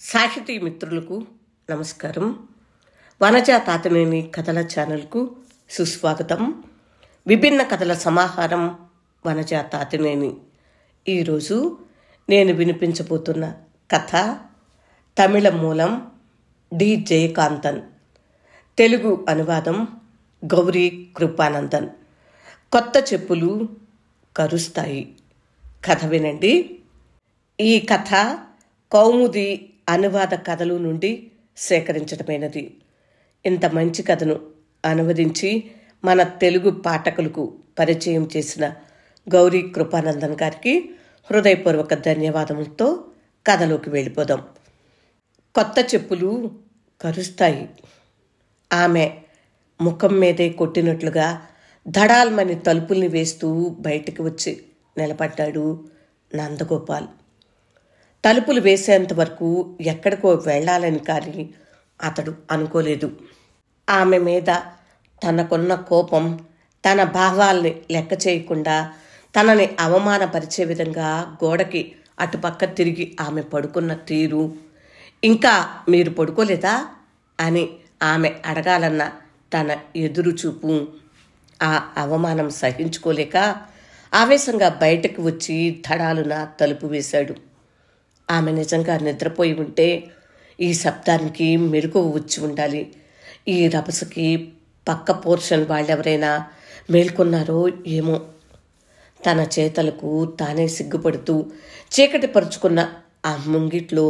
సాహితీ మిత్రులకు నమస్కారం. వనజ తాతినేని కథల ఛానల్కు సుస్వాగతం. విభిన్న కథల సమాహారం వనజ తాతినేని. ఈరోజు నేను వినిపించబోతున్న కథ తమిళ మూలం డి జయకాంతన్, తెలుగు అనువాదం గౌరీ కృపానందన్. కొత్త చెప్పులు కరుస్తాయి. కథ వినండి. ఈ కథ కౌముది అనువాద కథలు నుండి సేకరించడమైనది. ఇంత మంచి కథను అనువదించి మన తెలుగు పాఠకులకు పరిచయం చేసిన గౌరీ కృపానందన్ గారికి హృదయపూర్వక ధన్యవాదములతో కథలోకి వెళ్ళిపోదాం. కొత్త చెప్పులు కరుస్తాయి. ఆమె ముఖం మీదే కొట్టినట్లుగా ధడాల్మని తలుపుల్ని వేస్తూ బయటికి వచ్చి నిలబడ్డాడు నందగోపాల్. తలుపులు వేసేంత వరకు ఎక్కడికో వెళ్ళాలని కానీ అతడు అనుకోలేదు. ఆమె మీద తనకున్న కోపం, తన భావాల్ని లెక్క చేయకుండా తనని అవమానపరిచే విధంగా గోడకి అటుపక్క తిరిగి ఆమె పడుకున్న తీరు, ఇంకా మీరు పడుకోలేదా అని ఆమె అడగాలన్న తన ఎదురుచూపు, ఆ అవమానం సహించుకోలేక ఆవేశంగా బయటకు వచ్చి ధడాలున తలుపు వేశాడు. ఆమె నిజంగా నిద్రపోయి ఉంటే ఈ శబ్దానికి మెలకువ వచ్చి ఉండాలి. ఈ రభసకి పక్క పోర్షన్ వాళ్ళెవరైనా మేల్కొన్నారో ఏమో. తన చేతలకు తానే సిగ్గుపడుతూ చీకటి పరుచుకున్న ఆ ముంగిట్లో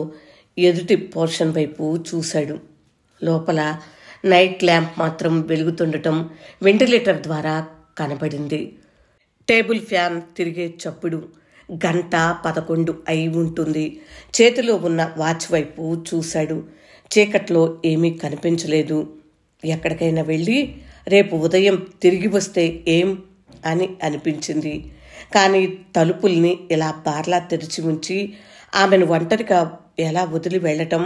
ఎదుటి పోర్షన్ వైపు చూశాడు. లోపల నైట్ ల్యాంప్ మాత్రం వెలుగుతుండటం వెంటిలేటర్ ద్వారా కనబడింది. టేబుల్ ఫ్యాన్ తిరిగే చప్పుడు. 11:00 అయి ఉంటుంది. చేతిలో ఉన్న వాచ్ వైపు చూశాడు. చీకట్లో ఏమీ కనిపించలేదు. ఎక్కడికైనా వెళ్ళి రేపు ఉదయం తిరిగి వస్తే ఏం అని అనిపించింది. కానీ తలుపుల్ని ఇలా బార్లా తెరిచి ఉంచి ఆమెను ఒంటరిగా ఎలా వదిలి వెళ్ళటం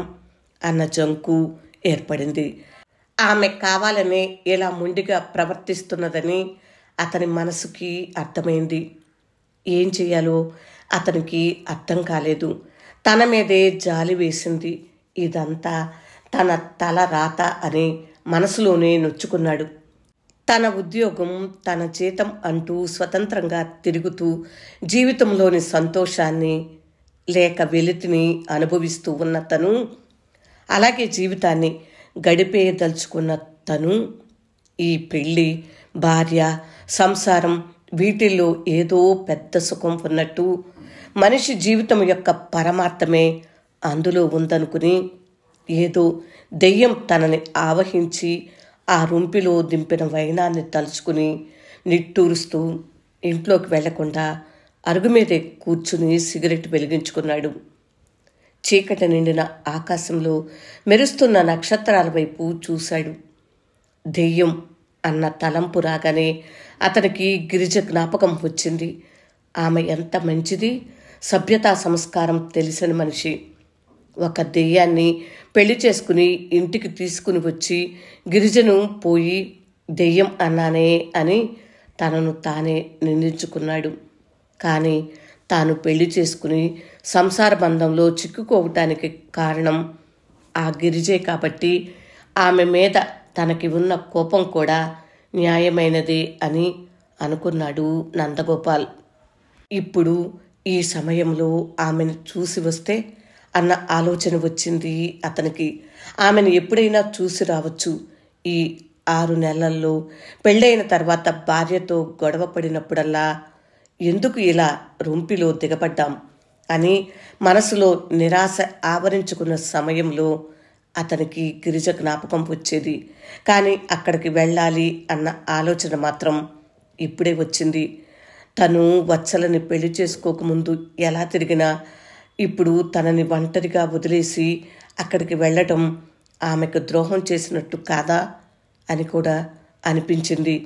అన్న జంకు ఏర్పడింది. ఆమె కావాలనే ఇలా మొండిగా ప్రవర్తిస్తున్నదని అతని మనసుకి అర్థమైంది. ఏం చెయ్యాలో అతనికి అర్థం కాలేదు. తన మీదే జాలి వేసింది. ఇదంతా తన తల రాత అని మనసులోనే నొచ్చుకున్నాడు. తన ఉద్యోగం, తన జీతం అంటూ స్వతంత్రంగా తిరుగుతూ జీవితంలోని సంతోషాన్ని లేక వెలితిని అనుభవిస్తూ ఉన్న తను, అలాగే జీవితాన్ని గడిపేయదలుచుకున్న తను, ఈ పెళ్ళి, భార్య, సంసారం వీటిల్లో ఏదో పెద్ద సుఖం ఉన్నట్టు, మనిషి జీవితం యొక్క పరమార్థమే అందులో ఉందనుకుని ఏదో దెయ్యం తనని ఆవహించి ఆ రుంపిలో దింపిన వైనాన్ని తలుచుకుని నిట్టూరుస్తూ ఇంట్లోకి వెళ్లకుండా అరుగు మీదే కూర్చుని సిగరెట్ వెలిగించుకున్నాడు. చీకటి నిండిన ఆకాశంలో మెరుస్తున్న నక్షత్రాల వైపు చూశాడు. దెయ్యం అన్న తలంపు రాగానే అతనికి గిరిజ జ్ఞాపకం వచ్చింది. ఆమె ఎంత మంచిది, సభ్యతా సంస్కారం తెలిసిన మనిషి. ఒక దెయ్యాన్ని పెళ్లి చేసుకుని ఇంటికి తీసుకుని వచ్చి గిరిజను పోయి దెయ్యం అన్నానే అని తనను తానే నిందించుకున్నాడు. కానీ తాను పెళ్లి చేసుకుని సంసార బంధంలో చిక్కుకోవటానికి కారణం ఆ గిరిజే కాబట్టి ఆమె మీద తనకి ఉన్న కోపం కూడా న్యాయమైనదే అని అనుకున్నాడు నందగోపాల్. ఇప్పుడు ఈ సమయంలో ఆమెను చూసి వస్తే అన్న ఆలోచన వచ్చింది అతనికి. ఆమెను ఎప్పుడైనా చూసి రావచ్చు. ఈ 6 నెలల్లో పెళ్ళైన తర్వాత భార్యతో గొడవ పడినప్పుడల్లా ఎందుకు ఇలా రొంపిలో దిగబడ్డాం అని మనసులో నిరాశ ఆవరించుకున్న సమయంలో అతనికి గిరిజ జ్ఞాపకం వచ్చేది. కానీ అక్కడికి వెళ్ళాలి అన్న ఆలోచన మాత్రం ఇప్పుడే వచ్చింది. తను వత్సలని పెళ్లి చేసుకోకముందు ఎలా తిరిగినా ఇప్పుడు తనని ఒంటరిగా వదిలేసి అక్కడికి వెళ్ళటం ఆమెకు ద్రోహం చేసినట్టు కాదా అని కూడా అనిపించింది.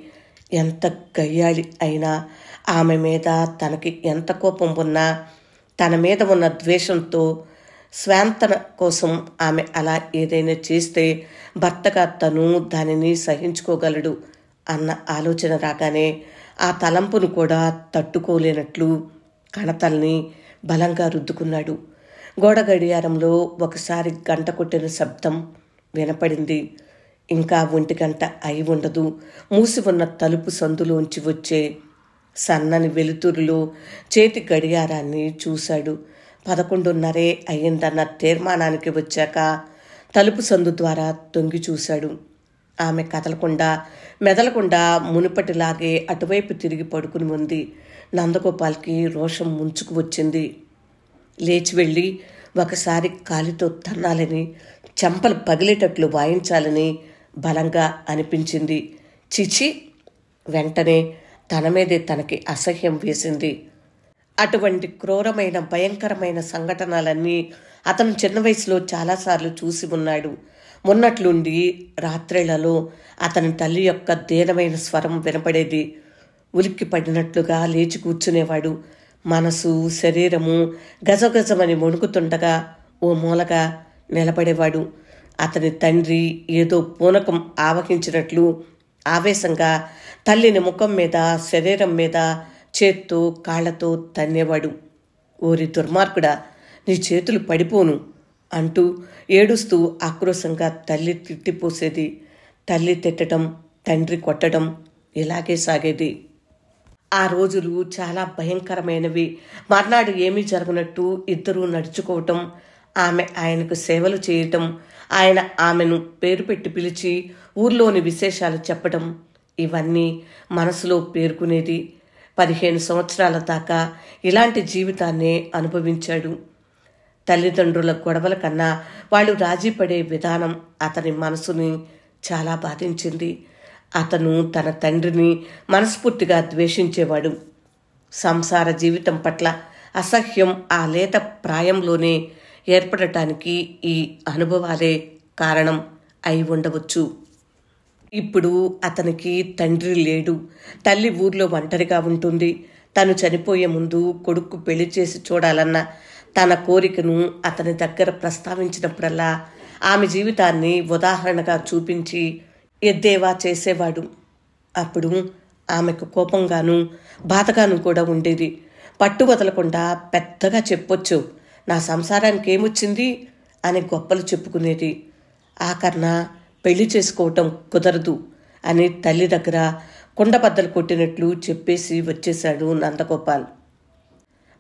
ఎంత గయ్యాళి అయినా, ఆమె మీద తనకి ఎంత కోపం ఉన్నా, తన మీద ఉన్న ద్వేషంతో స్వాంతన కోసం ఆమె అలా ఏదైనా చేస్తే భర్తగా తను దానిని సహించుకోగలడు అన్న ఆలోచన రాగానే ఆ తలంపును కూడా తట్టుకోలేనట్లు కణతల్ని బలంగా రుద్దుకున్నాడు. గోడ గడియారంలో ఒకసారి గంట కొట్టిన శబ్దం వినపడింది. ఇంకా 1 అయి ఉండదు. మూసి ఉన్న తలుపు సందులోంచి వచ్చే సన్నని వెలుతురులో చేతి గడియారాన్ని చూశాడు. 11:30 అయ్యిందన్న తీర్మానానికి వచ్చాక తలుపు సందు ద్వారా తొంగి చూశాడు. ఆమె కదలకుండా మెదలకుండా మునుపటిలాగే అటువైపు తిరిగి పడుకుని ఉంది. నందగోపాల్కి రోషం ముంచుకు వచ్చింది. లేచి వెళ్ళి ఒకసారి కాలితో తన్నాలని, చెంపలు పగిలేటట్లు వాయించాలని బలంగా అనిపించింది. చిచి! వెంటనే తన మీదే తనకి అసహ్యం వేసింది. అటువంటి క్రూరమైన భయంకరమైన సంఘటనలన్నీ అతను చిన్న వయసులో చాలాసార్లు చూసి ఉన్నాడు. ఉన్నట్లుండి రాత్రిళ్లలో అతని తల్లి యొక్క దీనమైన స్వరం వినపడేది. ఉలిక్కి పడినట్లుగా లేచి కూర్చునేవాడు. మనసు శరీరము గజగజమని వణుకుతుండగా ఓ మూలగా నిలబడేవాడు. అతని తండ్రి ఏదో పూనకం ఆవహించినట్లు ఆవేశంగా తల్లిని ముఖం మీద శరీరం మీద చేత్తో కాళ్లతో తన్నేవాడు. ఓరి దుర్మార్గుడా, నీ చేతులు పడిపోను అంటూ ఏడుస్తూ ఆక్రోశంగా తల్లి తిట్టిపోసేది. తల్లి తిట్టడం, తండ్రి కొట్టడం ఇలాగే సాగేది. ఆ రోజులు చాలా భయంకరమైనవి. మర్నాడు ఏమీ జరగనట్టు ఇద్దరూ నడుచుకోవటం, ఆమె ఆయనకు సేవలు చేయటం, ఆయన ఆమెను పేరు పెట్టి పిలిచి ఊర్లోని విశేషాలు చెప్పడం, ఇవన్నీ మనసులో పేర్కొనేది. 15 సంవత్సరాల దాకా ఇలాంటి జీవితాన్నే అనుభవించాడు. తల్లిదండ్రుల గొడవల కన్నా వాళ్ళు రాజీ పడే విధానం అతని మనసుని చాలా బాధించింది. అతను తన తండ్రిని మనస్ఫూర్తిగా ద్వేషించేవాడు. సంసార జీవితం పట్ల అసహ్యం ఆ లేత ప్రాయంలోనే ఏర్పడటానికి ఈ అనుభవాలే కారణం అయి ఉండవచ్చు. ఇప్పుడు అతనికి తండ్రి లేడు. తల్లి ఊర్లో ఒంటరిగా ఉంటుంది. తను చనిపోయే ముందు కొడుకు పెళ్లి చేసి చూడాలన్న తన కోరికను అతని దగ్గర ప్రస్తావించినప్పుడల్లా ఆమె జీవితాన్ని ఉదాహరణగా చూపించి ఎద్దేవా చేసేవాడు. అప్పుడు ఆమెకు కోపంగాను బాధగాను కూడా ఉండేది. పట్టు వదలకుండా పెద్దగా చెప్పొచ్చు, నా సంసారానికి ఏమొచ్చింది అని గొప్పలు చెప్పుకునేది. ఆఖరణ పెళ్లి చేసుకోవటం కుదరదు అని తల్లి దగ్గర కుండబద్దలు కొట్టినట్లు చెప్పేసి వచ్చేశాడు నందగోపాల్.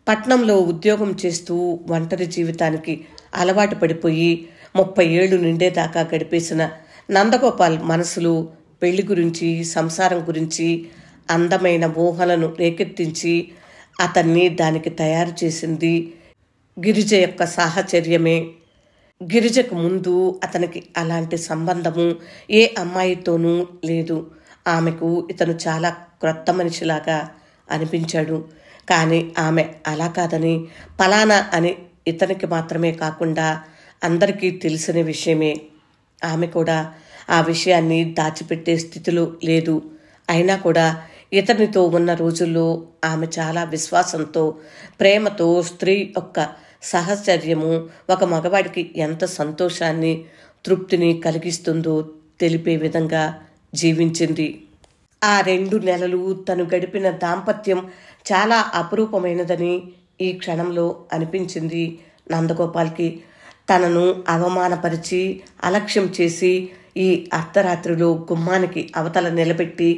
పట్నంలో ఉద్యోగం చేస్తూ ఒంటరి జీవితానికి అలవాటు పడిపోయి 30 ఏళ్లు నిండేదాకా గడిపేసిన నందగోపాల్ మనసులో పెళ్లి గురించి, సంసారం గురించి అందమైన ఊహలను రేకెత్తించి అతన్ని దానికి తయారు చేసింది గిరిజ యొక్క సాహచర్యమే. గిరిజకు ముందు అతనికి అలాంటి సంబంధము ఏ అమ్మాయితోనూ లేదు. ఆమెకు ఇతను చాలా క్రొత్త మనిషిలాగా అనిపించాడు. కానీ ఆమె అలా కాదని, ఫలానా అని ఇతనికి మాత్రమే కాకుండా అందరికీ తెలిసిన విషయమే. ఆమె కూడా ఆ విషయాన్ని దాచిపెట్టే స్థితిలో లేదు. అయినా కూడా ఇతనితో ఉన్న రోజుల్లో ఆమె చాలా విశ్వాసంతో, ప్రేమతో స్త్రీ యొక్క సహచర్యము ఒక మగవాడికి ఎంత సంతోషాన్ని, తృప్తిని కలిగిస్తుందో తెలిపే విధంగా జీవించింది. ఆ 2 నెలలు తను గడిపిన దాంపత్యం చాలా అపురూపమైనదని ఈ క్షణంలో అనిపించింది నందగోపాల్కి. తనను అవమానపరిచి అలక్ష్యం చేసి ఈ అర్ధరాత్రిలో గుమ్మానికి అవతల నిలబెట్టి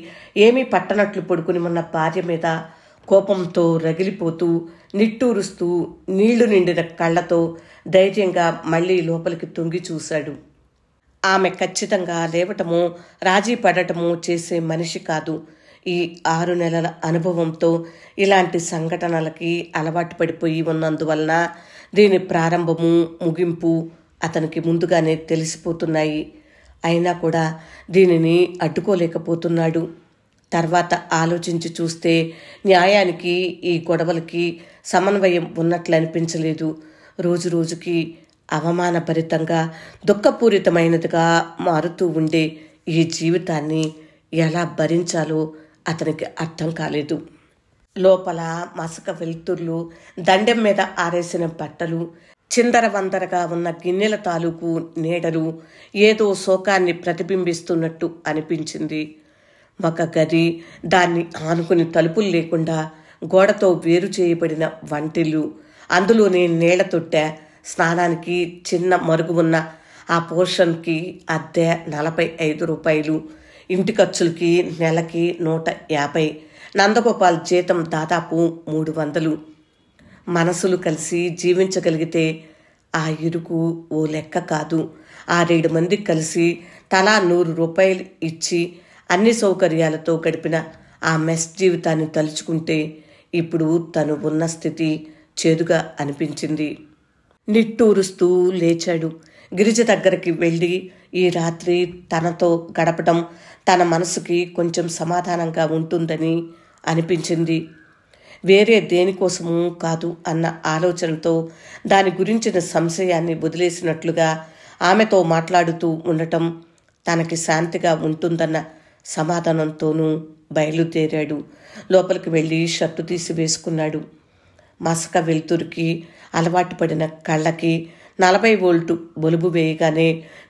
ఏమీ పట్టనట్లు పడుకుని ఉన్న భార్య మీద కోపంతో రగిలిపోతూ, నిట్టూరుస్తూ, నీళ్లు నిండిన కళ్లతో ధైర్యంగా మళ్లీ లోపలికి తొంగి చూశాడు. ఆమె ఖచ్చితంగా లేవటమో రాజీ పడటమో చేసే మనిషి కాదు. ఈ 6 నెలల అనుభవంతో ఇలాంటి సంఘటనలకి అలవాటు పడిపోయి ఉన్నందువలన దీని ప్రారంభము, ముగింపు అతనికి ముందుగానే తెలిసిపోతున్నాయి. అయినా కూడా దీనిని అడ్డుకోలేకపోతున్నాడు. తర్వాత ఆలోచించి చూస్తే న్యాయానికి ఈ గొడవలకి సమన్వయం ఉన్నట్లు అనిపించలేదు. రోజు రోజుకి అవమానభరితంగా, దుఃఖపూరితమైనదిగా మారుతూ ఉండే ఈ జీవితాన్ని ఎలా భరించాలో అతనికి అర్థం కాలేదు. లోపల మసక వెలుతుర్లు, దండెం మీద ఆరేసిన బట్టలు, చిందరవందరగా ఉన్న గిన్నెల తాలూకు నీడలు ఏదో శోకాన్ని ప్రతిబింబిస్తున్నట్టు అనిపించింది. ఒక గది, దాన్ని ఆనుకుని తలుపులు లేకుండా గోడతో వేరు చేయబడిన వంటిల్లు, అందులోనే నీళ్ల తొట్టె, స్నానానికి చిన్న మరుగు ఉన్న ఆ పోర్షన్కి అద్దె 45 రూపాయలు, ఇంటి ఖర్చులకి నెలకి 150. నందగోపాల్ జీతం దాదాపు 300. మనసులు కలిసి జీవించగలిగితే ఆ ఇరుకు ఓ లెక్క కాదు. 6-7 మంది కలిసి తలా 100 రూపాయలు ఇచ్చి అన్ని సౌకర్యాలతో గడిపిన ఆ మెస్ జీవితాన్ని తలుచుకుంటే ఇప్పుడు తను ఉన్న స్థితి చేదుగా అనిపించింది. నిట్టూరుస్తూ లేచాడు. గిరిజ దగ్గరికి వెళ్ళి ఈ రాత్రి తనతో గడపడం తన మనసుకి కొంచెం సమాధానంగా ఉంటుందని అనిపించింది. వేరే దేనికోసమూ కాదు అన్న ఆలోచనతో దాని గురించిన సంశయాన్ని వదిలేసినట్లుగా ఆమెతో మాట్లాడుతూ ఉండటం తనకి శాంతిగా ఉంటుందన్న సమాధానంతోనూ బయలుదేరాడు. లోపలికి వెళ్ళి షర్టు తీసి వేసుకున్నాడు. మసక వెలుతురికి అలవాటు పడిన కళ్ళకి 40 వోల్టు బలుబు వేయగానే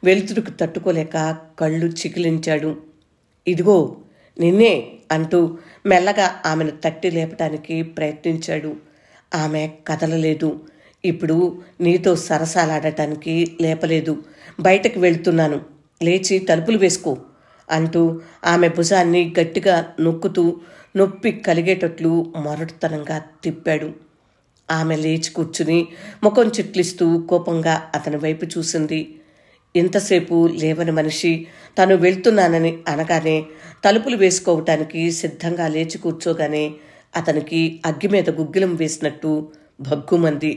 వెలుతురుకు తట్టుకోలేక కళ్ళు చికిలించాడు. ఇదిగో నిన్నే అంటూ మెల్లగా ఆమెను తట్టి లేపటానికి ప్రయత్నించాడు. ఆమె కదలలేదు. ఇప్పుడు నీతో సరసాలాడటానికి లేపలేదు, బయటకు వెళ్తున్నాను, లేచి తలుపులు వేసుకో అంటూ ఆమె భుజాన్ని గట్టిగా నొక్కుతూ నొప్పి కలిగేటట్లు మొరటుతనంగా తిప్పాడు. ఆమె లేచి కూర్చుని ముఖం చిట్లిస్తూ కోపంగా అతని వైపు చూసింది. ఇంతసేపు లేవని మనిషి తను వెళ్తున్నానని అనగానే తలుపులు వేసుకోవటానికి సిద్ధంగా లేచి కూర్చోగానే అతనికి అగ్గి మీద గుగ్గిలం వేసినట్టు భగ్గుమంది.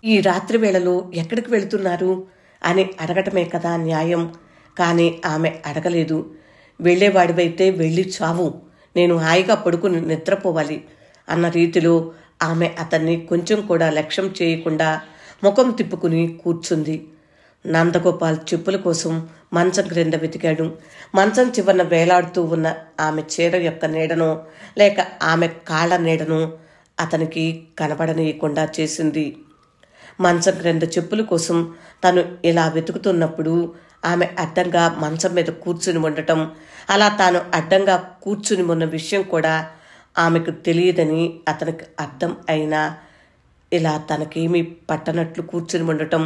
ఈ రాత్రి వేళలో ఎక్కడికి వెళుతున్నారు అని అడగటమే కదా న్యాయం. కానీ ఆమె అడగలేదు. వెళ్ళేవాడివైతే వెళ్ళి చావు, నేను హాయిగా పడుకుని నిద్రపోవాలి అన్న రీతిలో ఆమె అతన్ని కొంచెం కూడా లక్ష్యం చేయకుండా ముఖం తిప్పుకుని కూర్చుంది. నందగోపాల్ చెప్పుల కోసం మంచం క్రింద వెతికాడు. మంచం చివరన వేలాడుతూ ఉన్న ఆమె చీర యొక్క నీడనో లేక ఆమె కాళ్ళ నీడనో అతనికి కనపడనీయకుండా చేసింది. మంచం క్రింద చెప్పుల కోసం తను ఇలా వెతుకుతున్నప్పుడు ఆమె అడ్డంగా మంచం మీద కూర్చుని ఉండటం, అలా తాను అడ్డంగా కూర్చుని ఉన్న విషయం కూడా ఆమెకు తెలియదని అతనికి అర్థం అయినా ఇలా తనకేమీ పట్టనట్లు కూర్చుని ఉండటం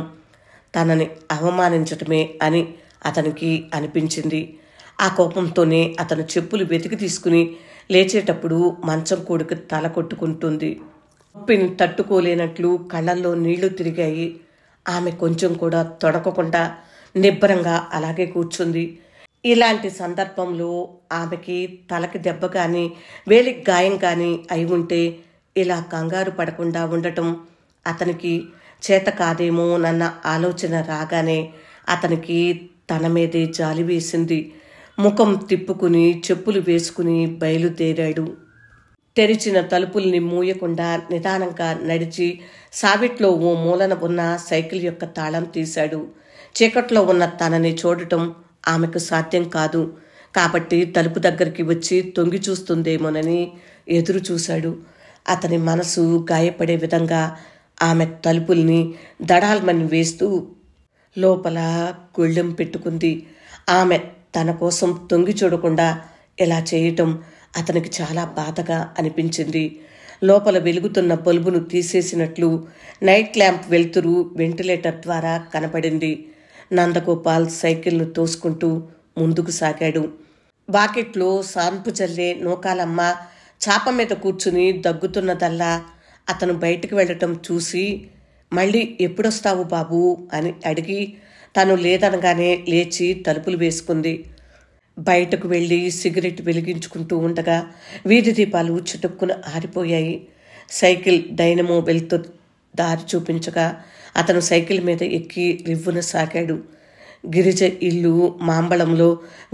తనని అవమానించటమే అని అతనికి అనిపించింది. ఆ కోపంతోనే అతను చెప్పులు వెతికి తీసుకుని లేచేటప్పుడు మంచం కూడికి తల కొట్టుకుంటుంది. నొప్పిని తట్టుకోలేనట్లు కళ్ళల్లో నీళ్లు తిరిగాయి. ఆమె కొంచెం కూడా తొడకకుండా నిబ్బరంగా అలాగే కూర్చుంది. ఇలాంటి సందర్భంలో ఆమెకి తలకి దెబ్బ కానీ వేలికి గాయం కానీ అయి ఉంటే ఇలా కంగారు పడకుండా ఉండటం అతనికి చేత కాదేమోనన్న ఆలోచన రాగానే అతనికి తన మీదే జాలి వేసింది. ముఖం తిప్పుకుని చెప్పులు వేసుకుని బయలుదేరాడు. తెరిచిన తలుపుల్ని మూయకుండా నిదానంగా నడిచి సావిట్లో ఓ మూలన ఉన్న సైకిల్ యొక్క తాళం తీశాడు. చీకట్లో ఉన్న తనని చూడటం ఆమెకు సాధ్యం కాదు కాబట్టి తలుపు దగ్గరికి వచ్చి తొంగి చూస్తుందేమోనని ఎదురు చూశాడు. అతని మనసు గాయపడే విధంగా ఆమె తలుపుల్ని దడాల్మని వేస్తూ లోపల గొళ్ళెం పెట్టుకుంది. ఆమె తన కోసం తొంగి చూడకుండా ఇలా చేయటం అతనికి చాలా బాధగా అనిపించింది. లోపల వెలుగుతున్న బల్బును తీసేసినట్లు నైట్ ల్యాంప్ వెలుతురు వెంటిలేటర్ ద్వారా కనపడింది. నందగోపాల్ సైకిల్ను తోసుకుంటూ ముందుకు సాగాడు. వాకిట్లో సాన్పు జల్లే నూకాలమ్మ చాప మీద కూర్చుని దగ్గుతున్నదల్లా అతను బయటికి వెళ్ళటం చూసి మళ్ళీ ఎప్పుడొస్తావు బాబూ అని అడిగి తను లేదనగానే లేచి తలుపులు వేసుకుంది. బయటకు వెళ్ళి సిగరెట్ వెలిగించుకుంటూ ఉండగా వీధి దీపాలు చుట్టుక్కున ఆరిపోయాయి. సైకిల్ డైనమో వెళ్తూ దారి చూపించగా అతను సైకిల్ మీద ఎక్కి రివ్వున సాగాడు. గిరిజ ఇల్లు మాంబళంలో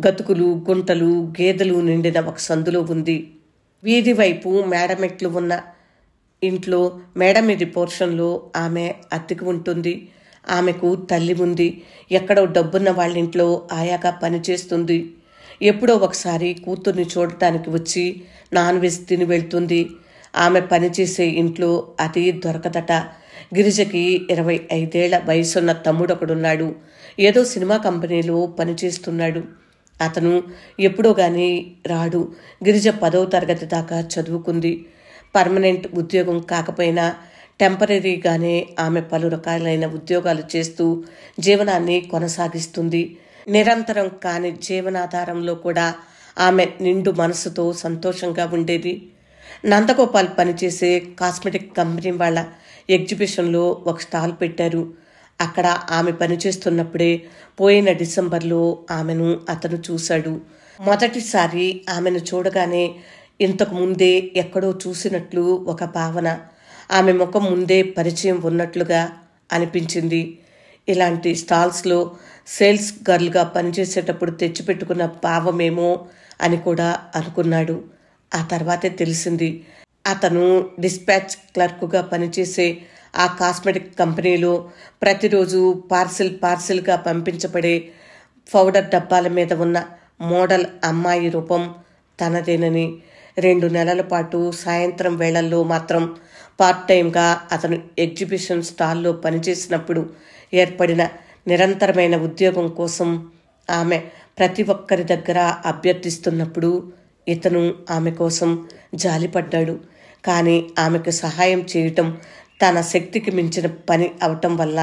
గతుకులు, గుంటలు, గేదెలు నిండిన ఒక సందులో ఉంది. వీధి వైపు మేడమెట్లు ఉన్న ఇంట్లో మేడమీది పోర్షన్లో ఆమె అద్దెకు ఉంటుంది. ఆమెకు తల్లి ఉంది. ఎక్కడో డబ్బున్న వాళ్ళింట్లో ఆయాగా పనిచేస్తుంది. ఎప్పుడో ఒకసారి కూతుర్ని చూడటానికి వచ్చి నాన్ వెజ్ తిని వెళ్తుంది. ఆమె పనిచేసే ఇంట్లో అది దొరకదట. గిరిజకి 25 ఏళ్ల వయసున్న తమ్ముడొకడున్నాడు. ఏదో సినిమా కంపెనీలో పనిచేస్తున్నాడు. అతను ఎప్పుడో గానీ రాడు. గిరిజ 10వ తరగతి దాకా చదువుకుంది. పర్మనెంట్ ఉద్యోగం కాకపోయినా టెంపరీగానే ఆమె పలు రకాలైన ఉద్యోగాలు చేస్తూ జీవనాన్ని కొనసాగిస్తుంది. నిరంతరం కాని జీవనాధారంలో కూడా ఆమె నిండు మనసుతో సంతోషంగా ఉండేది. నందగోపాల్ పనిచేసే కాస్మెటిక్ కంపెనీ వాళ్ళ ఎగ్జిబిషన్లో ఒక స్టాల్ పెట్టారు. అక్కడ ఆమె పనిచేస్తున్నప్పుడే పోయిన డిసెంబర్లో ఆమెను అతను చూశాడు. మొదటిసారి ఆమెను చూడగానే ఇంతకు ముందే ఎక్కడో చూసినట్లు ఒక భావన, ఆమె ముఖం ముందే పరిచయం ఉన్నట్లుగా అనిపించింది. ఇలాంటి స్టాల్స్లో సేల్స్ గర్ల్గా పనిచేసేటప్పుడు తెచ్చిపెట్టుకున్న భావమేమో అని కూడా అనుకున్నాడు. ఆ తర్వాతే తెలిసింది అతను డిస్పాచ్ క్లర్కుగా పనిచేసే ఆ కాస్మెటిక్ కంపెనీలో ప్రతిరోజు పార్సిల్గా పంపించబడే పౌడర్ డబ్బాల మీద ఉన్న మోడల్ అమ్మాయి రూపం తనదేనని. 2 నెలల పాటు సాయంత్రం వేళల్లో మాత్రం పార్ట్ టైంగా అతను ఎగ్జిబిషన్ స్టాల్లో పనిచేసినప్పుడు ఏర్పడిన నిరంతరమైన ఉద్యోగం కోసం ఆమె ప్రతి ఒక్కరి దగ్గర అభ్యర్థిస్తున్నప్పుడు ఇతను ఆమె కోసం జాలిపడ్డాడు. కానీ ఆమెకు సహాయం చేయటం తన శక్తికి మించిన పని అవటం వల్ల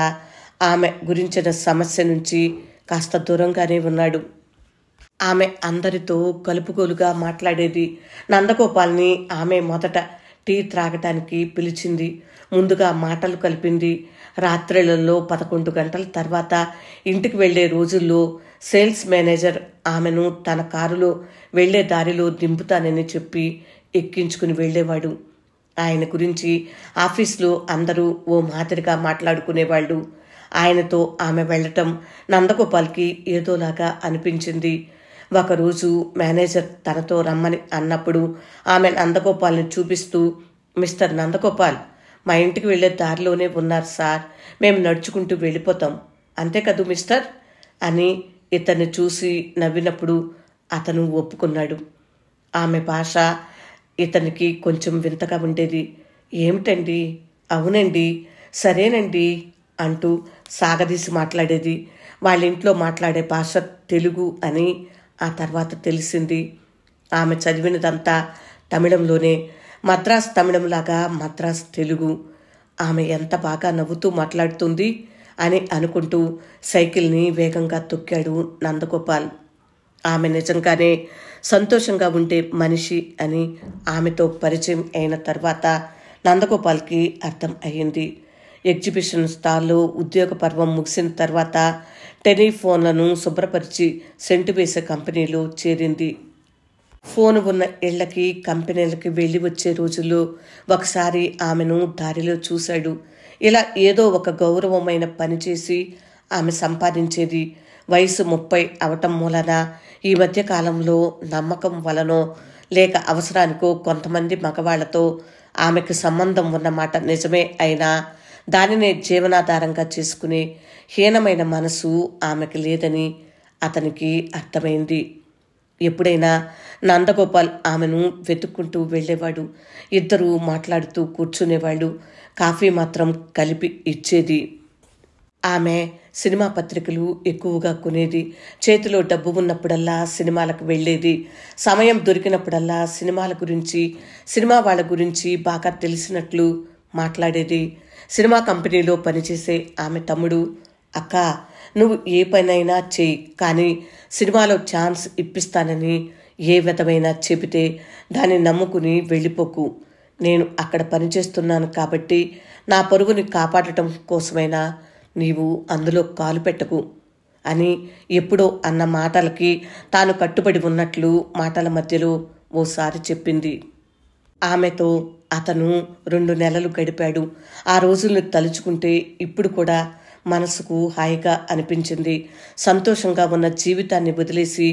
ఆమె గురించిన సమస్య నుంచి కాస్త దూరంగానే ఉన్నాడు. ఆమె అందరితో కలుపుగోలుగా మాట్లాడేది. నందగోపాల్ని ఆమె మొదట టీ త్రాగటానికి పిలిచింది. ముందుగా మాటలు కలిపింది. రాత్రులలో 11 గంటల తర్వాత ఇంటికి వెళ్లే రోజుల్లో సేల్స్ మేనేజర్ ఆమెను తన కారులో వెళ్లే దారిలో దింపుతానని చెప్పి ఎక్కించుకుని వెళ్లేవాడు. ఆయన గురించి ఆఫీస్లో అందరూ ఓ మాదిరిగా మాట్లాడుకునేవాళ్ళు. ఆయనతో ఆమె వెళ్లటం నందగోపాల్కి ఏదోలాగా అనిపించింది. ఒకరోజు మేనేజర్ తనతో రమ్మని అన్నప్పుడు ఆమె నందగోపాల్ని చూపిస్తూ, మిస్టర్ నందగోపాల్, మా ఇంటికి వెళ్లే దారిలోనే ఉన్నారు సార్, మేము నడుచుకుంటూ వెళ్ళిపోతాం, అంతే కదూ మిస్టర్ అని ఇతన్ని చూసి నవ్వినప్పుడు అతను ఒప్పుకున్నాడు. ఆమె భాష ఇతనికి కొంచెం వింతగా ఉండేది. ఏమిటండి, అవునండి, సరేనండి అంటూ సాగదీసి మాట్లాడేది. వాళ్ళింట్లో మాట్లాడే భాష తెలుగు అని ఆ తర్వాత తెలిసింది. ఆమె చదివినదంతా తమిళంలోనే, మద్రాస్ తమిళంలాగా మద్రాస్ తెలుగు. ఆమె ఎంత బాగా నవ్వుతూ మాట్లాడుతుంది అని అనుకుంటూ సైకిల్ని వేగంగా తొక్కాడు నందగోపాల్. ఆమె నిజంగానే సంతోషంగా ఉండే మనిషి అని ఆమెతో పరిచయం అయిన తర్వాత నందగోపాల్కి అర్థం అయ్యింది. ఎగ్జిబిషన్ స్టాల్లో ఉద్యోగ పర్వం ముగిసిన తర్వాత టెలిఫోన్లను శుభ్రపరిచి సెంటు వేసే కంపెనీలో చేరింది. ఫోను ఉన్న ఇళ్లకి కంపెనీలకి వెళ్ళి వచ్చే రోజుల్లో ఒకసారి ఆమెను దారిలో చూశాడు. ఇలా ఏదో ఒక గౌరవమైన పని చేసి ఆమె సంపాదించేది. వయసు 30 అవటం మూలన ఈ మధ్య కాలంలో నమ్మకం వలనో లేక అవసరానికో కొంతమంది మగవాళ్లతో ఆమెకు సంబంధం ఉన్నమాట నిజమే అయినా దానినే జీవనాధారంగా చేసుకునే హీనమైన మనసు ఆమెకు లేదని అతనికి అర్థమైంది. ఎప్పుడైనా నందగోపాల్ ఆమెను వెతుక్కుంటూ వెళ్ళేవాడు. ఇద్దరూ మాట్లాడుతూ కూర్చునేవాళ్ళు. కాఫీ మాత్రం కలిపి ఇచ్చేది. ఆమె సినిమా పత్రికలు ఎక్కువగా కొనేది. చేతిలో డబ్బు ఉన్నప్పుడల్లా సినిమాలకు వెళ్ళేది. సమయం దొరికినప్పుడల్లా సినిమాల గురించి, సినిమా వాళ్ళ గురించి బాగా తెలిసినట్లు మాట్లాడేది. సినిమా కంపెనీలో పనిచేసే ఆమె తమ్ముడు, అక్క, నువ్వు ఏ పనైనా చెయ్యి, కానీ సినిమాలో ఛాన్స్ ఇప్పిస్తానని ఏ విధమైనా చెబితే దాన్ని నమ్ముకుని వెళ్ళిపోకు. నేను అక్కడ పనిచేస్తున్నాను కాబట్టి నా పరువుని కాపాడటం కోసమైనా నీవు అందులో కాలు పెట్టకు అని ఎప్పుడో అన్న మాటలకి తాను కట్టుబడి ఉన్నట్లు మాటల మధ్యలో ఓసారి చెప్పింది. ఆమెతో అతను 2 నెలలు గడిపాడు. ఆ రోజుల్ని తలుచుకుంటే ఇప్పుడు కూడా మనసుకు హాయిగా అనిపించింది. సంతోషంగా ఉన్న జీవితాన్ని వదిలేసి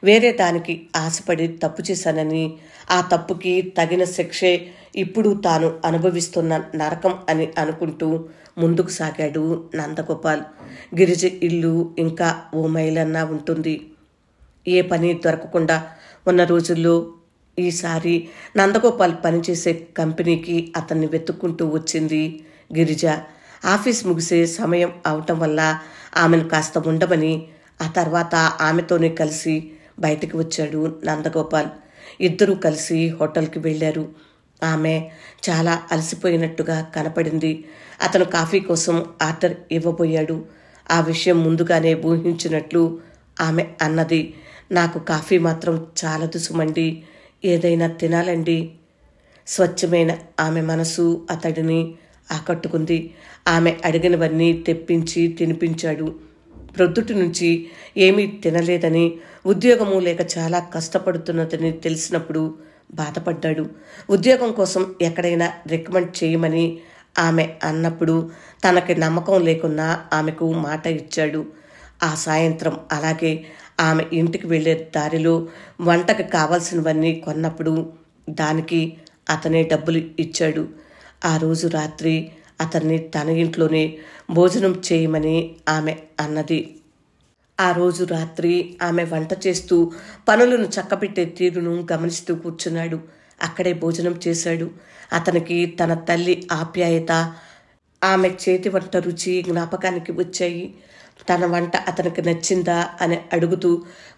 వేరే దానికి ఆశపడి తప్పు చేశానని, ఆ తప్పుకి తగిన శిక్షే ఇప్పుడు తాను అనుభవిస్తున్న నరకం అని అనుకుంటూ ముందుకు సాగాడు నందగోపాల్. గిరిజ ఇల్లు ఇంకా ఓ మైలన్నా ఉంటుంది. ఏ పని దొరకకుండా ఉన్న రోజుల్లో ఈసారి నందగోపాల్ పనిచేసే కంపెనీకి అతన్ని వెతుక్కుంటూ వచ్చింది గిరిజ. ఆఫీస్ ముగిసే సమయం అవటం వల్ల ఆమెను కాస్త ఉండమని, ఆ తర్వాత ఆమెతోనే కలిసి బయటికి వచ్చాడు నందగోపాల్. ఇద్దరూ కలిసి హోటల్కి వెళ్ళారు. ఆమె చాలా అలసిపోయినట్టుగా కనపడింది. అతను కాఫీ కోసం ఆర్డర్ ఇవ్వబోయాడు. ఆ విషయం ముందుగానే ఊహించినట్లు ఆమె అన్నది, నాకు కాఫీ మాత్రం చాలదు సుమండి, ఏదైనా తినాలండి. స్వచ్ఛమైన ఆమె మనసు అతడిని ఆకట్టుకుంది. ఆమె అడిగినవన్నీ తెప్పించి తినిపించాడు. ప్రొద్దుటి నుంచి ఏమీ తినలేదని, ఉద్యోగము లేక చాలా కష్టపడుతున్నదని తెలిసినప్పుడు బాధపడ్డాడు. ఉద్యోగం కోసం ఎక్కడైనా రికమెండ్ చేయమని ఆమె అన్నప్పుడు తనకి నమ్మకం లేకున్నా ఆమెకు మాట ఇచ్చాడు. ఆ సాయంత్రం అలాగే ఆమె ఇంటికి వెళ్ళే దారిలో వంటకు కావాల్సినవన్నీ కొన్నప్పుడు దానికి అతనే డబ్బులు ఇచ్చాడు. ఆ రోజు రాత్రి అతన్ని తన ఇంట్లోనే భోజనం చేయమని ఆమె అన్నది. ఆ రోజు రాత్రి ఆమె వంట చేస్తూ పనులను చక్కబెట్టే తీరును గమనిస్తూ కూర్చున్నాడు. అక్కడే భోజనం చేశాడు. అతనికి తన తల్లి ఆప్యాయత, ఆమె చేతి వంట రుచి జ్ఞాపకానికి వచ్చాయి. తన వంట అతనికి నచ్చిందా అని అడుగుతూ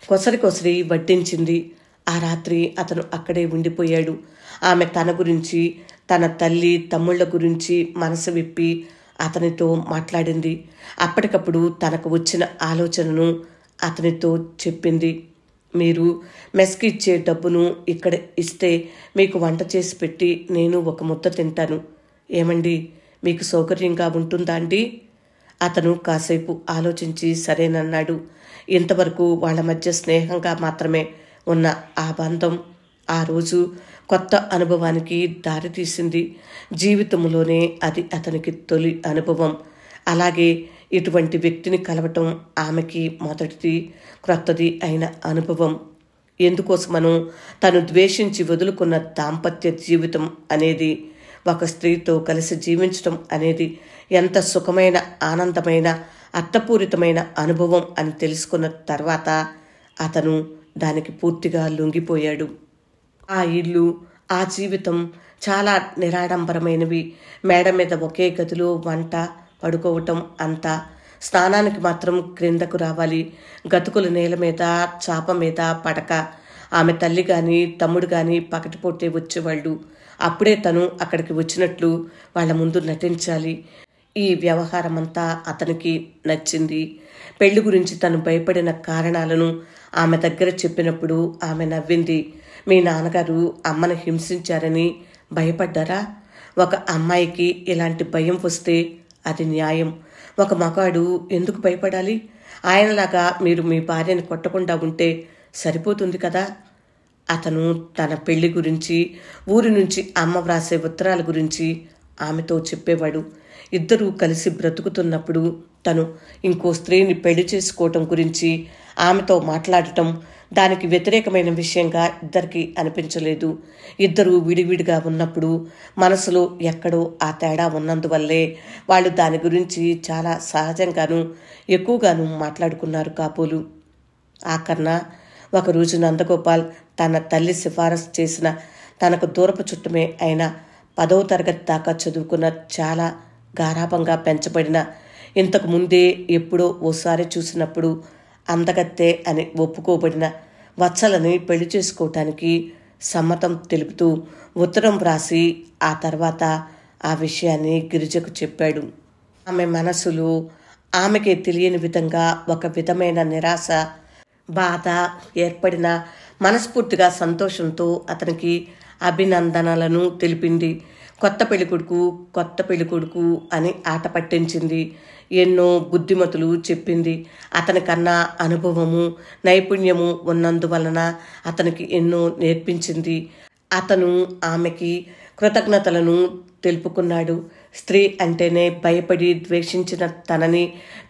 కొసరి కొసరి వడ్డించింది. ఆ రాత్రి అతను అక్కడే ఉండిపోయాడు. ఆమె తన గురించి, తన తల్లి తమ్ముళ్ల గురించి మనసు విప్పి అతనితో మాట్లాడింది. అప్పటికప్పుడు తనకు వచ్చిన ఆలోచనను అతనితో చెప్పింది. మీరు మెస్కి ఇచ్చే డబ్బును ఇక్కడ ఇస్తే మీకు వంట చేసి పెట్టి నేను ఒక ముద్ద తింటాను. ఏమండి, మీకు సౌకర్యంగా ఉంటుందా అండి? అతను కాసేపు ఆలోచించి సరేనన్నాడు. ఇంతవరకు వాళ్ళ మధ్య స్నేహంగా మాత్రమే ఉన్న ఆ బంధం ఆ రోజు కొత్త అనుభవానికి దారితీసింది. జీవితంలోనే అది అతనికి తొలి అనుభవం. అలాగే ఇటువంటి వ్యక్తిని కలవటం ఆమెకి మొదటిది, క్రొత్తది అయిన అనుభవం. ఎందుకోసమనో తను ద్వేషించి వదులుకున్న దాంపత్య జీవితం అనేది, ఒక స్త్రీతో కలిసి జీవించటం అనేది ఎంత సుఖమైన, ఆనందమైన, అర్థపూరితమైన అనుభవం అని తెలుసుకున్న తర్వాత అతను దానికి పూర్తిగా లొంగిపోయాడు. ఆ ఇల్లు, ఆ జీవితం చాలా నిరాడంబరమైనవి. మేడ మీద ఒకే గదిలో వంట, పడుకోవటం అంతా. స్నానానికి మాత్రం క్రిందకు రావాలి. గతుకుల నేల మీద, చాప మీద పడక. ఆమె తల్లి కానీ తమ్ముడు కానీ పకటిపోటే వచ్చేవాళ్ళు. అప్పుడే తను అక్కడికి వచ్చినట్లు వాళ్ళ ముందు నటించాలి. ఈ వ్యవహారమంతా అతనికి నచ్చింది. పెళ్లి గురించి తను భయపడిన కారణాలను ఆమె దగ్గర చెప్పినప్పుడు ఆమె నవ్వింది. మీ నాన్నగారు అమ్మను హింసించారని భయపడ్డారా? ఒక అమ్మాయికి ఇలాంటి భయం వస్తే అది న్యాయం. ఒక మగాడు ఎందుకు భయపడాలి? ఆయనలాగా మీరు మీ భార్యని కొట్టకుండా ఉంటే సరిపోతుంది కదా. అతను తన పెళ్లి గురించి, ఊరి నుంచి అమ్మ వ్రాసే ఉత్తరాల గురించి ఆమెతో చెప్పేవాడు. ఇద్దరూ కలిసి బ్రతుకుతున్నప్పుడు తను ఇంకో స్త్రీని పెళ్లి చేసుకోవటం గురించి ఆమెతో మాట్లాడటం దానికి వ్యతిరేకమైన విషయంగా ఇద్దరికి అనిపించలేదు. ఇద్దరూ విడివిడిగా ఉన్నప్పుడు మనసులో ఎక్కడో ఆ తేడా ఉన్నందువల్లే వాళ్ళు దాని గురించి చాలా సహజంగానూ ఎక్కువగానూ మాట్లాడుకున్నారు కాబోలు. ఆఖర్న ఒకరోజు నందగోపాల్ తన తల్లి సిఫారసు చేసిన, తనకు దూరపు చుట్టమే అయిన 10వ తరగతి దాకా చదువుకున్న, చాలా గారాబంగా పెంచబడిన, ఇంతకు ముందే ఎప్పుడో ఓసారి చూసినప్పుడు అందగత్తే అని ఒప్పుకోబడిన వత్సలని పెళ్లి చేసుకోవటానికి సమ్మతం తెలుపుతూ ఉత్తరం వ్రాసి ఆ తర్వాత ఆ విషయాన్ని గిరిజకు చెప్పాడు. ఆమె మనసులో ఆమెకే తెలియని విధంగా ఒక విధమైన నిరాశ, బాధ ఏర్పడిన మనస్ఫూర్తిగా సంతోషంతో అతనికి అభినందనలను తెలిపింది. కొత్త పెళ్ళికొడుకు అని ఆట పట్టించింది. ఎన్నో బుద్ధిమతులు చెప్పింది. అతనికన్నా అనుభవము, నైపుణ్యము ఉన్నందువలన అతనికి ఎన్నో నేర్పించింది. అతను ఆమెకి కృతజ్ఞతలను తెలుపుకున్నాడు. స్త్రీ అంటేనే భయపడి ద్వేషించిన తనని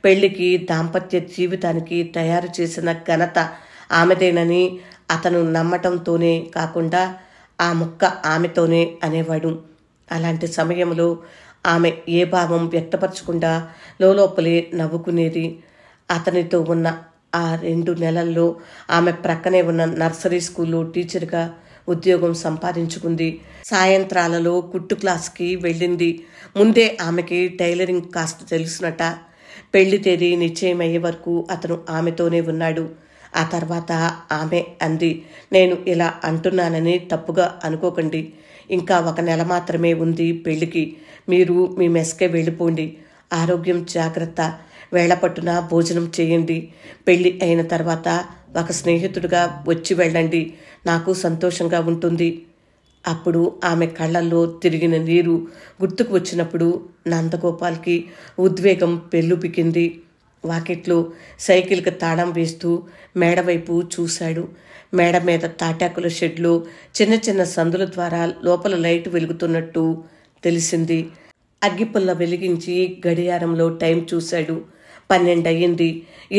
పెళ్లికి, దాంపత్య జీవితానికి తయారు చేసిన ఘనత ఆమెదేనని అతను నమ్మటంతోనే కాకుండా ఆ ముక్క ఆమెతోనే అనేవాడు. అలాంటి సమయంలో ఆమె ఏ భావం వ్యక్తపరచకుండా లోపలే నవ్వుకునేది. అతనితో ఉన్న ఆ 2 నెలల్లో ఆమె ప్రక్కనే ఉన్న నర్సరీ స్కూల్లో టీచర్గా ఉద్యోగం సంపాదించుకుంది. సాయంత్రాలలో కుట్టు క్లాస్కి వెళ్ళింది. ముందే ఆమెకి టైలరింగ్ కాస్త తెలుసునట. పెళ్లి తేదీ నిశ్చయమయ్యే వరకు అతను ఆమెతోనే ఉన్నాడు. ఆ తర్వాత ఆమె అంది, నేను ఇలా అంటున్నానని తప్పుగా అనుకోకండి. ఇంకా 1 నెల మాత్రమే ఉంది పెళ్లికి. మీరు మీ మెస్కే వెళ్ళిపోండి. ఆరోగ్యం జాగ్రత్త. వేళపట్టున భోజనం చేయండి. పెళ్లి అయిన తర్వాత ఒక స్నేహితుడిగా వచ్చి వెళ్ళండి. నాకు సంతోషంగా ఉంటుంది. అప్పుడు ఆమె కళ్ళల్లో తిరిగిన నీరు గుర్తుకు వచ్చినప్పుడు నందగోపాల్కి ఉద్వేగం పెళ్ళుపికింది. వాకిట్లో సైకిల్కి తాళం వేస్తూ మేడవైపు చూశాడు. మేడ మీద తాటాకుల షెడ్లో చిన్న చిన్న సందుల ద్వారా లోపల లైట్ వెలుగుతున్నట్టు తెలిసింది. అగ్గిపుల్ల వెలిగించి గడియారంలో టైం చూశాడు. 12 అయ్యింది.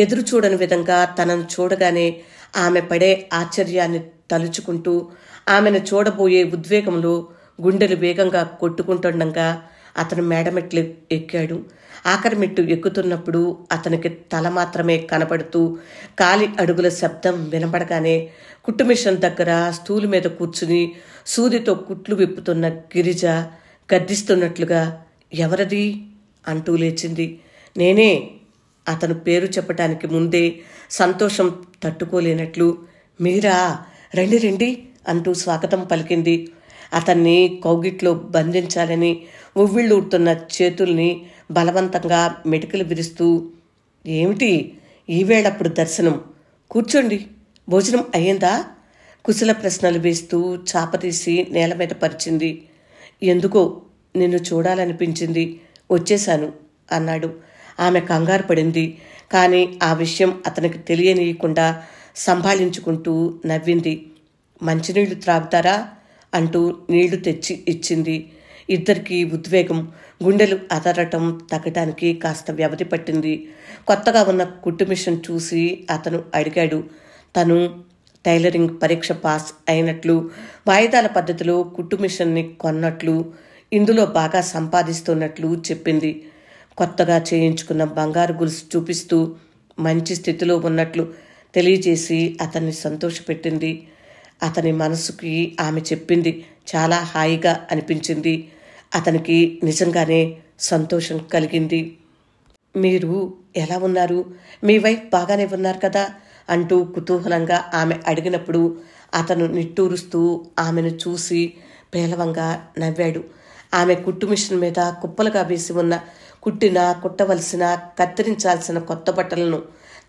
ఎదురు చూడని విధంగా తనను చూడగానే ఆమె పడే ఆశ్చర్యాన్ని తలుచుకుంటూ ఆమెను చూడబోయే ఉద్వేగంలో గుండెలు వేగంగా కొట్టుకుంటుండగా అతను మేడమెట్లు ఎక్కాడు. ఆఖరి మెట్టు ఎక్కుతున్నప్పుడు అతనికి తల మాత్రమే కనపడుతూ కాలి అడుగుల శబ్దం వినపడగానే కుట్టు మిషన్ దగ్గర స్టూలు మీద కూర్చుని సూదితో కుట్లు విప్పుతున్న గిరిజ గద్దిస్తున్నట్లుగా ఎవరది అంటూ లేచింది. నేనే. అతను పేరు చెప్పటానికి ముందే సంతోషం తట్టుకోలేనట్లు మీరా, రండి రండి అంటూ స్వాగతం పలికింది. అతన్ని కౌగిట్లో బంధించాలని ఉవ్విళ్ళూరుతున్న చేతుల్ని బలవంతంగా మెటికలు విరుస్తూ, ఏమిటి ఈవేళప్పుడు దర్శనం? కూర్చోండి, భోజనం అయ్యిందా? కుశల ప్రశ్నలు వేస్తూ చాపతీసి నేల మీద పరిచింది. ఎందుకో నిన్ను చూడాలనిపించింది, వచ్చేశాను అన్నాడు. ఆమె కంగారు పడింది. కానీ ఆ విషయం అతనికి తెలియనీయకుండా సంభాళించుకుంటూ నవ్వింది. మంచినీళ్లు త్రాగుతారా అంటూ నీళ్లు తెచ్చి ఇచ్చింది. ఇద్దరికీ ఉద్వేగం, గుండెలు అదరటం తగ్గడానికి కాస్త వ్యవధి పట్టింది. కొత్తగా ఉన్న కుట్టు మిషన్ చూసి అతను అడిగాడు. తను టైలరింగ్ పరీక్ష పాస్ అయినట్లు, వాయిదాల పద్ధతిలో కుట్టు మిషన్ని కొన్నట్లు, ఇందులో బాగా సంపాదిస్తున్నట్లు చెప్పింది. కొత్తగా చేయించుకున్న బంగారు గొలుసు చూపిస్తూ మంచి స్థితిలో ఉన్నట్లు తెలియజేసి అతన్ని సంతోషపెట్టింది. అతని మనసుకి ఆమె చెప్పింది చాలా హాయిగా అనిపించింది. అతనికి నిజంగానే సంతోషం కలిగింది. మీరు ఎలా ఉన్నారు? మీ వైఫ్ బాగానే ఉన్నారు కదా అంటూ కుతూహలంగా ఆమె అడిగినప్పుడు అతను నిట్టూరుస్తూ ఆమెను చూసి పేలవంగా నవ్వాడు. ఆమె కుట్టు మిషన్ మీద కుప్పలుగా వేసి ఉన్న కుట్టవలసిన, కత్తిరించాల్సిన కొత్త బట్టలను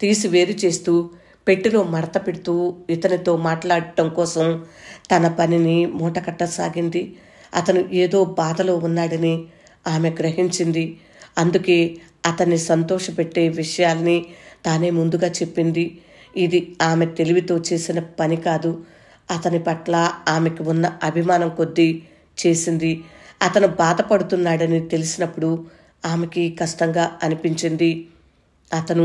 తీసి వేరు చేస్తూ పెట్టెలో మడత పెడుతూ ఇతనితో మాట్లాడటం కోసం తన పనిని మూటకట్టసాగింది. అతను ఏదో బాధలో ఉన్నాడని ఆమె గ్రహించింది. అందుకే అతన్ని సంతోషపెట్టే విషయాల్ని తానే ముందుగా చెప్పింది. ఇది ఆమె తెలివితో చేసిన పని కాదు. అతని పట్ల ఆమెకు ఉన్న అభిమానం కొద్దీ చేసింది. అతను బాధపడుతున్నాడని తెలిసినప్పుడు ఆమెకి కష్టంగా అనిపించింది. అతను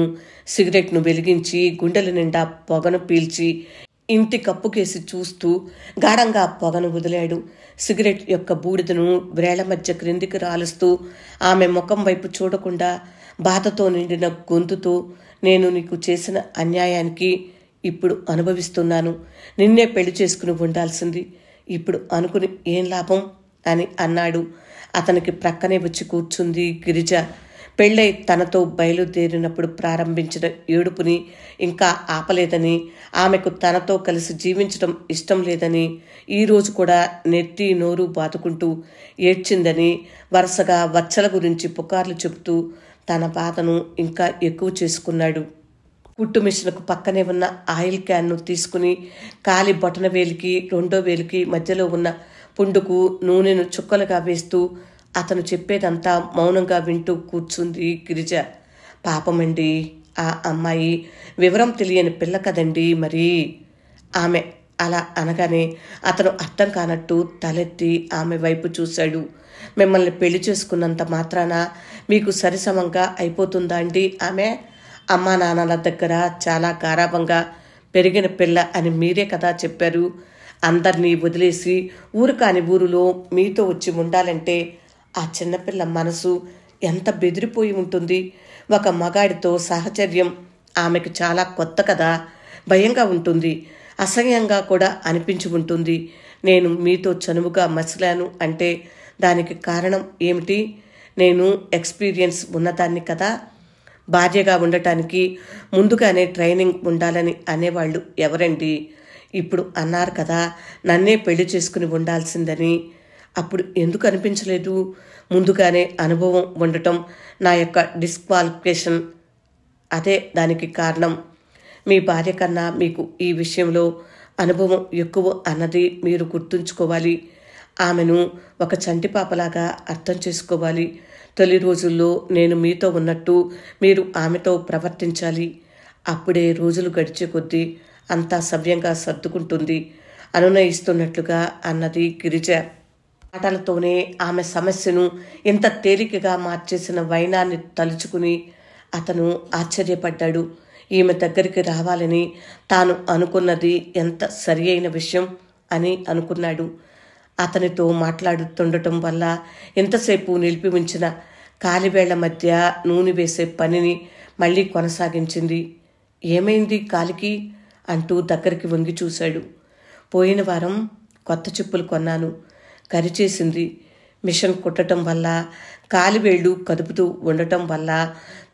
సిగరెట్ను వెలిగించి గుండెల నిండా పొగను పీల్చి ఇంటి కప్పుకేసి చూస్తూ గాఢంగా పొగను వదిలాడు. సిగరెట్ యొక్క బూడిదను వ్రేళ్ల మధ్య క్రిందికి రాలుస్తూ ఆమె ముఖం వైపు చూడకుండా బాధతో నిండిన గొంతుతో, నేను నీకు చేసిన అన్యాయానికి ఇప్పుడు అనుభవిస్తున్నాను. నిన్నే పెళ్లి చేసుకుని ఉండాల్సింది. ఇప్పుడు అనుకుని ఏం లాభం అని అన్నాడు. అతనికి ప్రక్కనే వచ్చి కూర్చుంది గిరిజ. పెళ్ళై తనతో బయలుదేరినప్పుడు ప్రారంభించిన ఏడుపుని ఇంకా ఆపలేదని, ఆమెకు తనతో కలిసి జీవించడం ఇష్టం లేదని, ఈరోజు కూడా నెత్తి నోరు బాదుకుంటూ ఏడ్చిందని, వరుసగా వచ్చల గురించి పుకార్లు చెబుతూ తన బాధను ఇంకా ఎక్కువ చేసుకున్నాడు. కుట్టు మిషన్కు పక్కనే ఉన్న ఆయిల్ క్యాన్ను తీసుకుని కాలి బొటన వేలికి, రెండో వేలికి మధ్యలో ఉన్న పుండుకు నూనెను చుక్కలుగా వేస్తూ అతను చెప్పేదంతా మౌనంగా వింటూ కూర్చుంది గిరిజ. పాపమండి, ఆ అమ్మాయి వివరం తెలియని పిల్ల కదండి మరి. ఆమె అలా అనగానే అతను అర్థం కానట్టు తలెత్తి ఆమె వైపు చూశాడు. మిమ్మల్ని పెళ్లి చేసుకున్నంత మాత్రాన మీకు సరిసమంగా అయిపోతుందా అండి ఆమె? అమ్మా నాన్నల దగ్గర చాలా గారాబంగా పెరిగిన పిల్ల అని మీరే కదా చెప్పారు. అందరినీ వదిలేసి ఊరు కాని ఊరిలో మీతో వచ్చి ఉండాలంటే ఆ చిన్నపిల్ల మనసు ఎంత బెదిరిపోయి ఉంటుంది. ఒక మగాడితో సాహచర్యం ఆమెకు చాలా కొత్త కదా, భయంగా ఉంటుంది, అసహ్యంగా కూడా అనిపించి ఉంటుంది. నేను మీతో చనువుగా మసిలాను అంటే దానికి కారణం ఏమిటి? నేను ఎక్స్పీరియన్స్ ఉన్నదాన్ని కదా. భార్యగా ఉండటానికి ముందుగానే ట్రైనింగ్ ఉండాలని అనేవాళ్ళు ఎవరండి? ఇప్పుడు అన్నారు కదా నన్నే పెళ్లి చేసుకుని ఉండాల్సిందని. అప్పుడు ఎందుకు అనిపించలేదు? ముందుగానే అనుభవం ఉండటం నా యొక్క డిస్క్వాలిఫికేషన్. అదే దానికి కారణం. మీ భార్య కన్నా మీకు ఈ విషయంలో అనుభవం ఎక్కువ అన్నది మీరు గుర్తుంచుకోవాలి. ఆమెను ఒక చంటిపాపలాగా అర్థం చేసుకోవాలి. తొలి రోజుల్లో నేను మీతో ఉన్నట్టు మీరు ఆమెతో ప్రవర్తించాలి. అప్పుడే రోజులు గడిచే కొద్దీ అంతా సవ్యంగా సర్దుకుంటుంది అనునయిస్తున్నట్లుగా అన్నది గిరిజ. మాటలతోనే ఆమె సమస్యను ఇంత తేలికగా మార్చేసిన వైనాన్ని తలుచుకుని అతను ఆశ్చర్యపడ్డాడు. ఈమె దగ్గరికి రావాలని తాను అనుకున్నది ఎంత సరి అయిన విషయం అని అనుకున్నాడు. అతనితో మాట్లాడుతుండటం వల్ల ఎంతసేపు నిలిపి ఉంచిన కాలివేళ్ల మధ్య నూనె వేసే పనిని మళ్ళీ కొనసాగించింది. ఏమైంది కాలికి అంటూ దగ్గరికి వంగి చూశాడు. పోయిన వారం కొత్త చెప్పులు కొన్నాను. కరిచేసింది. మిషన్ కుట్టడం వల్ల కాలివేళ్లు కదుపుతూ ఉండటం వల్ల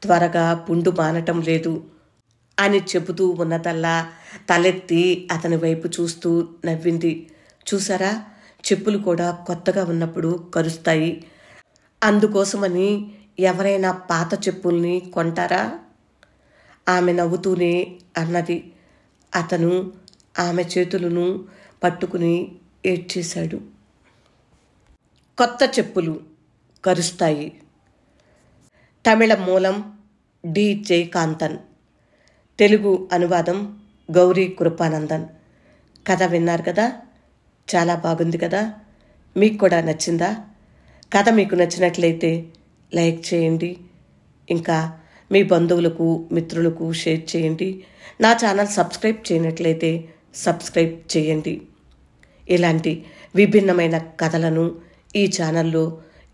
త్వరగా పుండు మానటం లేదు అని చెబుతూ ఉన్నదల్లా తలెత్తి అతని వైపు చూస్తూ నవ్వింది. చూసారా, చెప్పులు కూడా కొత్తగా ఉన్నప్పుడు కరుస్తాయి. అందుకోసమని ఎవరైనా పాత చెప్పుల్ని కొంటారా? ఆమె నవ్వుతూనే అన్నది. అతను ఆమె చేతులను పట్టుకుని ఏడ్చేశాడు. కొత్త చెప్పులు కరుస్తాయి. తమిళ మూలం డి జయకాంతన్, తెలుగు అనువాదం గౌరీ కృపానందన్. కథ విన్నారు కదా, చాలా బాగుంది కదా. మీకు కూడా నచ్చిందా? కథ మీకు నచ్చినట్లయితే లైక్ చేయండి. ఇంకా మీ బంధువులకు మిత్రులకు షేర్ చేయండి. నా ఛానల్ సబ్స్క్రైబ్ చేయనట్లయితే సబ్స్క్రైబ్ చేయండి. ఇలాంటి విభిన్నమైన కథలను ఈ ఛానల్లో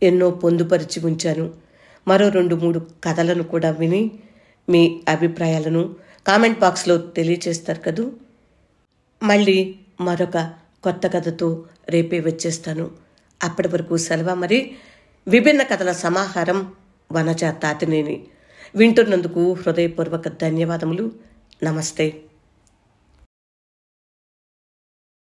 ఎన్నో పొందుపరిచి ఉంచాను. మరో 2-3 కథలను కూడా విని మీ అభిప్రాయాలను కామెంట్ బాక్స్లో తెలియచేస్తారు కదూ. మళ్ళీ మరొక కొత్త కథతో రేపే వచ్చేస్తాను. అప్పటి వరకు సెలవు. మరి విభిన్న కథల సమాహారం వనజ తాతినేని. వింటున్నందుకు హృదయపూర్వక ధన్యవాదములు. నమస్తే.